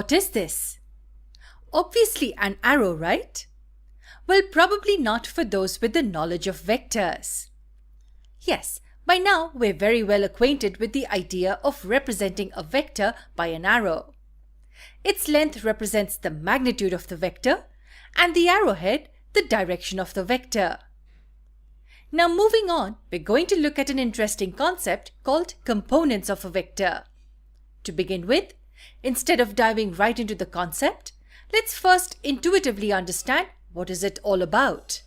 What is this? Obviously an arrow, right? Well, probably not for those with the knowledge of vectors. Yes, by now we're very well acquainted with the idea of representing a vector by an arrow. Its length represents the magnitude of the vector, and the arrowhead the direction of the vector. Now moving on, we're going to look at an interesting concept called components of a vector. To begin with, instead of diving right into the concept, let's first intuitively understand what is it all about.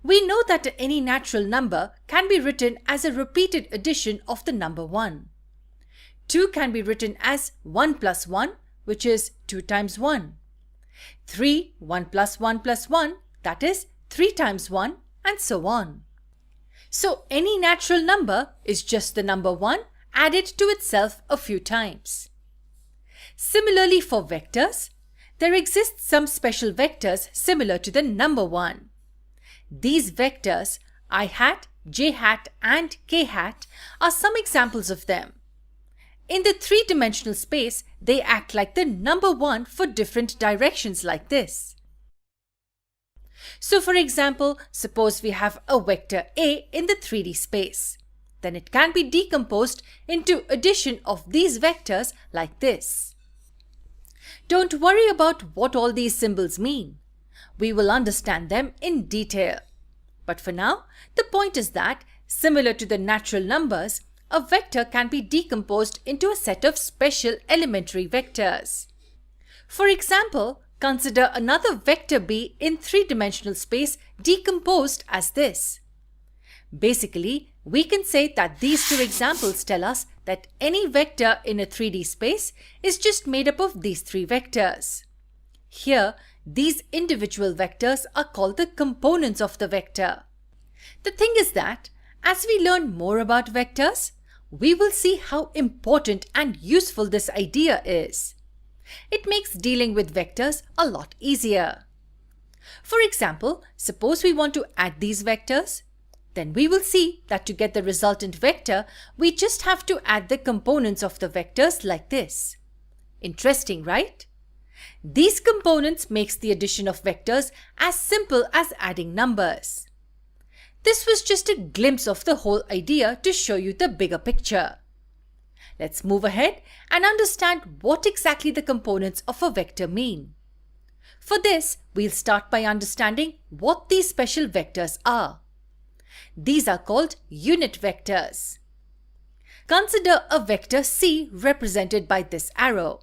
We know that any natural number can be written as a repeated addition of the number 1. 2 can be written as 1 plus 1, which is 2 times 1. 3, 1 plus 1 plus 1, that is 3 times 1, and so on. So any natural number is just the number 1 added to itself a few times. Similarly for vectors, there exist some special vectors similar to the number 1. These vectors, I hat, j hat, and k hat, are some examples of them. In the three-dimensional space, they act like the number 1 for different directions like this. So for example, suppose we have a vector A in the 3D space. Then it can be decomposed into addition of these vectors like this. Don't worry about what all these symbols mean. We will understand them in detail. But for now, the point is that, similar to the natural numbers, a vector can be decomposed into a set of special elementary vectors. For example, consider another vector B in three-dimensional space decomposed as this. Basically, we can say that these two examples tell us that any vector in a 3D space is just made up of these three vectors. Here, these individual vectors are called the components of the vector. The thing is that, as we learn more about vectors, we will see how important and useful this idea is. It makes dealing with vectors a lot easier. For example, suppose we want to add these vectors. Then we will see that to get the resultant vector, we just have to add the components of the vectors like this. Interesting, right? These components makes the addition of vectors as simple as adding numbers. This was just a glimpse of the whole idea to show you the bigger picture. Let's move ahead and understand what exactly the components of a vector mean. For this, we'll start by understanding what these special vectors are. These are called unit vectors. Consider a vector C represented by this arrow.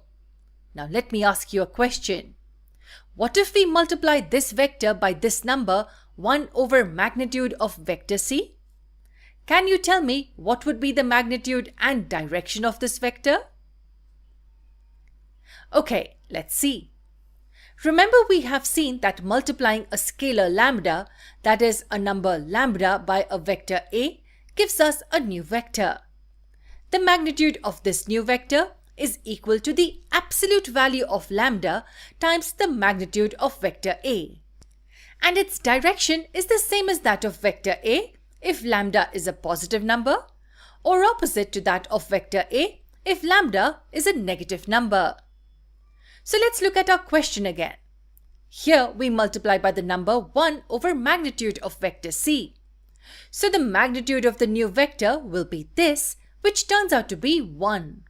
Now let me ask you a question. What if we multiply this vector by this number 1 over magnitude of vector C? Can you tell me what would be the magnitude and direction of this vector? Okay, let's see. Remember, we have seen that multiplying a scalar lambda, that is a number lambda, by a vector A gives us a new vector. The magnitude of this new vector is equal to the absolute value of lambda times the magnitude of vector A. And its direction is the same as that of vector A if lambda is a positive number, or opposite to that of vector A if lambda is a negative number. So let's look at our question again. Here we multiply by the number 1 over magnitude of vector C. So the magnitude of the new vector will be this, which turns out to be 1.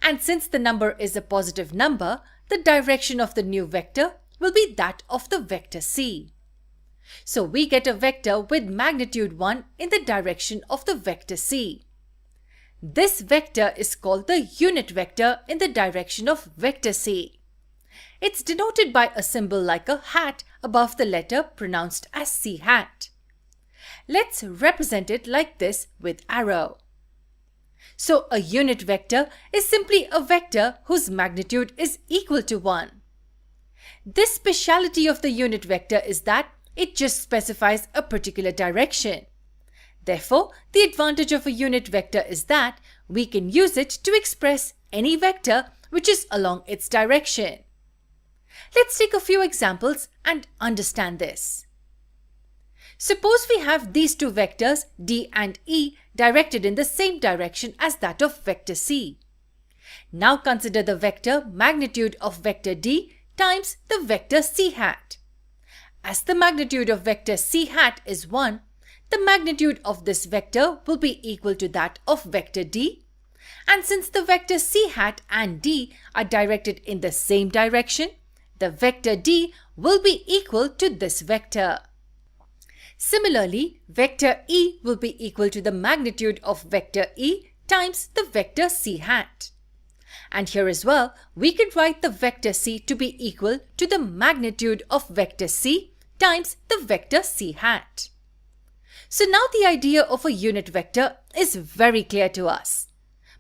And since the number is a positive number, the direction of the new vector will be that of the vector C. So we get a vector with magnitude 1 in the direction of the vector C. This vector is called the unit vector in the direction of vector C. It's denoted by a symbol like a hat above the letter pronounced as C hat. Let's represent it like this with arrow. So a unit vector is simply a vector whose magnitude is equal to 1. This speciality of the unit vector is that it just specifies a particular direction. Therefore, the advantage of a unit vector is that we can use it to express any vector which is along its direction. Let's take a few examples and understand this. Suppose we have these two vectors D and E directed in the same direction as that of vector C. Now consider the vector magnitude of vector d times the vector c hat. As the magnitude of vector c hat is 1, the magnitude of this vector will be equal to that of vector d. And since the vector c hat and d are directed in the same direction, the vector d will be equal to this vector. Similarly, vector e will be equal to the magnitude of vector e times the vector c hat. And here as well, we could write the vector c to be equal to the magnitude of vector c times the vector c hat. So now the idea of a unit vector is very clear to us.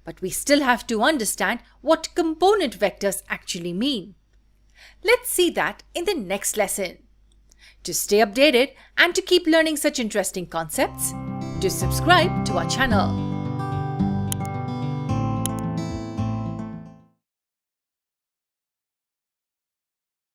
But we still have to understand what component vectors actually mean. Let's see that in the next lesson. To stay updated and to keep learning such interesting concepts, do subscribe to our channel.